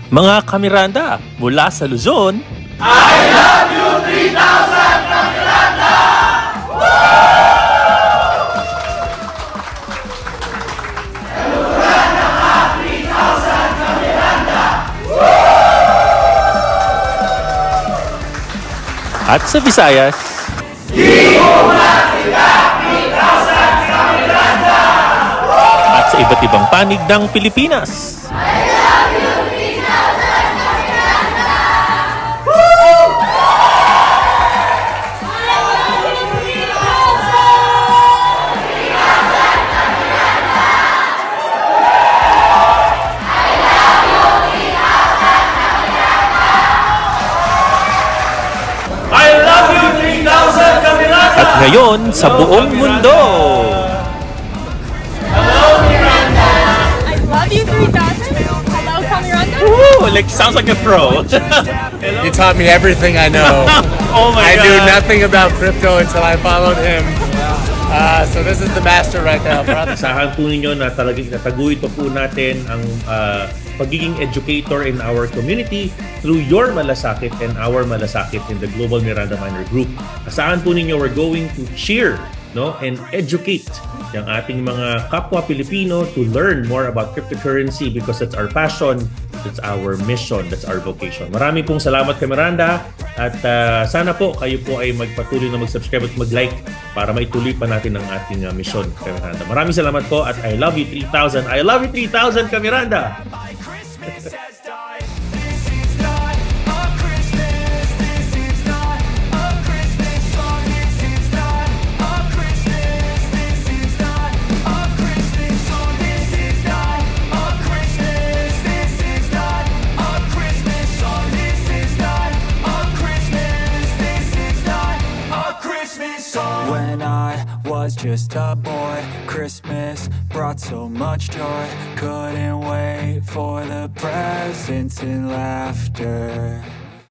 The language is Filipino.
Mga kamiranda mula sa Luzon, I love you 3,000 Miranda! at sa Visayas, at sa iba't ibang panig ng Pilipinas. I love you 3,000 Miranda! At ngayon sa buong mundo. Hello Miranda! I love you 3,000. Hello, Miranda. Ooh, like sounds like a pro. He taught me everything I know. Oh my I God. knew nothing about crypto until I followed him. So this is the master right now, brother. Asahan po ninyo na talagang nataguyod pa po natin ang pagiging educator in our community through your malasakit and our malasakit in the Global Miranda Miner Group. Asahan po ninyo we're going to cheer and educate yung ating mga kapwa Pilipino to learn more about cryptocurrency because that's our passion, that's our mission, that's our vocation. Marami pong salamat kay Miranda at sana po kayo po ay magpatuloy na mag-subscribe at mag-like para maituloy pa natin ang ating mission kay Miranda. Maraming salamat po at I love you 3,000. I love you 3,000 kay Miranda. When I was just a boy, Christmas brought so much joy. Couldn't wait for the presents and laughter.